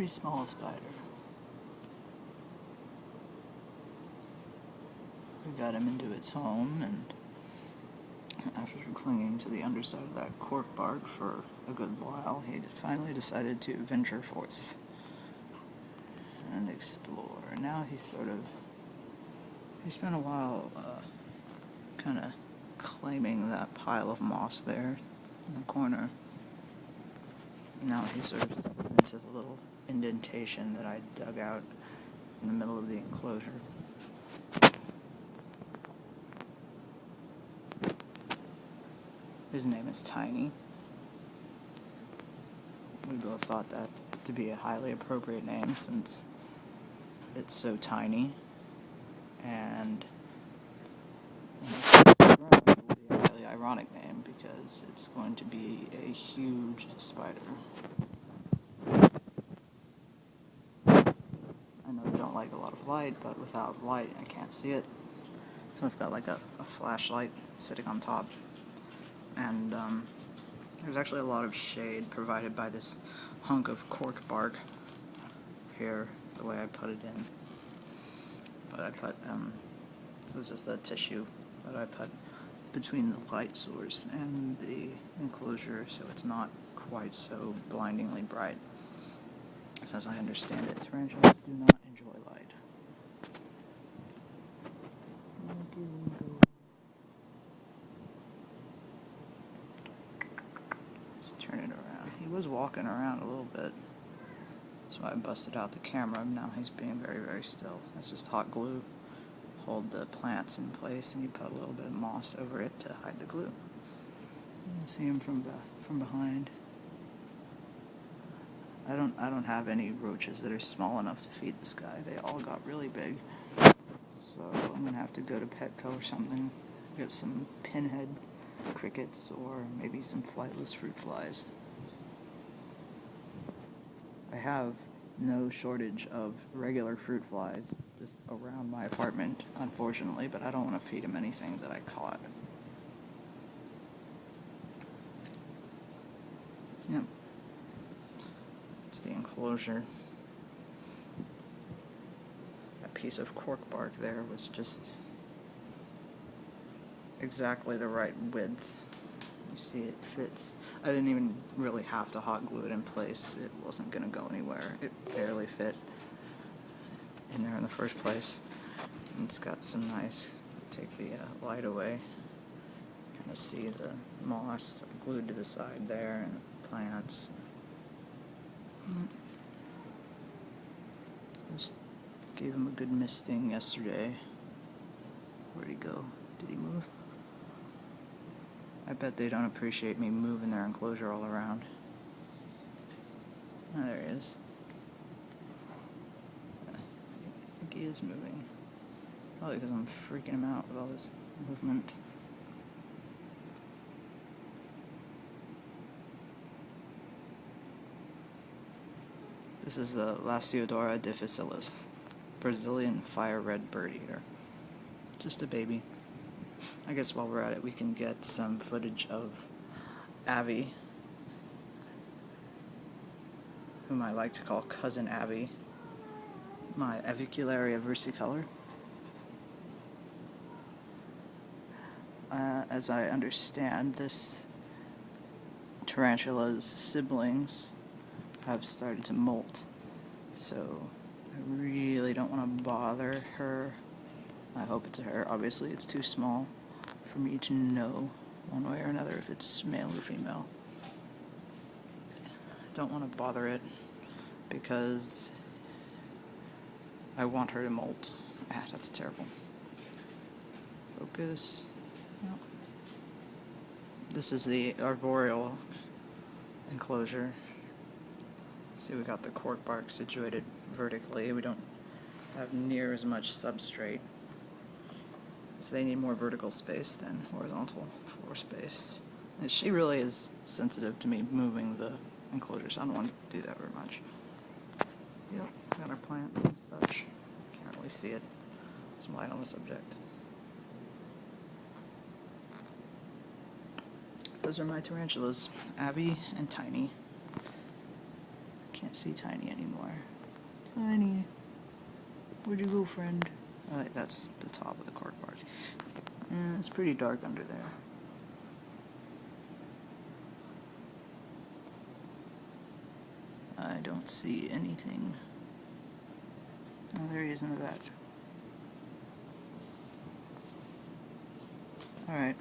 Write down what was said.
small spider. We got him into its home, and after clinging to the underside of that cork bark for a good while, he finally decided to venture forth and explore. Now he spent a while kind of claiming that pile of moss there in the corner. Now he's sort of into the little indentation that I dug out in the middle of the enclosure. His name is Tiny. We both thought that to be a highly appropriate name since it's so tiny, and it will be a highly ironic name because it's going to be a huge spider. I know you don't like a lot of light, but without light I can't see it. So I've got like a flashlight sitting on top, and there's actually a lot of shade provided by this hunk of cork bark here, the way I put it in. But I put, this is just a tissue that I put between the light source and the enclosure so it's not quite so blindingly bright. So as I understand it, tarantulas do not enjoy light. Let's turn it around. He was walking around a little bit, so I busted out the camera. Now he's being very, very still. That's just hot glue. Hold the plants in place, and you put a little bit of moss over it to hide the glue. You can see him from behind. I don't have any roaches that are small enough to feed this guy. They all got really big. So I'm gonna have to go to Petco or something, get some pinhead crickets or maybe some flightless fruit flies. I have no shortage of regular fruit flies just around my apartment, unfortunately, but I don't want to feed him anything that I caught. Yep. It's the enclosure. That piece of cork bark there was just exactly the right width. You see it fits. I didn't even really have to hot glue it in place. It wasn't going to go anywhere. It barely fit in there in the first place. And it's got some nice, take the light away, kind of see the moss glued to the side there and the plants. Just gave him a good misting yesterday. Where'd he go? Did he move? I bet they don't appreciate me moving their enclosure all around. Oh, there he is. I think he is moving. Probably because I'm freaking him out with all this movement. This is the Lasiodora difficilis, Brazilian fire red bird eater. Just a baby. I guess while we're at it, we can get some footage of Avi, whom I like to call Cousin Avi, my Avicularia versicolor. As I understand, this tarantula's siblings have started to molt, so I really don't want to bother her. I hope it's a her. Obviously, it's too small for me to know one way or another if it's male or female. Don't want to bother it because I want her to molt. Ah, that's terrible. Focus. No. This is the arboreal enclosure. See, we got the cork bark situated vertically. We don't have near as much substrate. So they need more vertical space than horizontal floor space. And she really is sensitive to me moving the enclosure, so I don't want to do that very much. Yep, got our plant and such. Can't really see it. Some light on the subject. Those are my tarantulas, Abby and Tiny. Can't see Tiny anymore. Tiny, where'd you go, friend? Alright, that's the top of the cork bark. And it's pretty dark under there. I don't see anything. Oh, there he is in the back. Alright.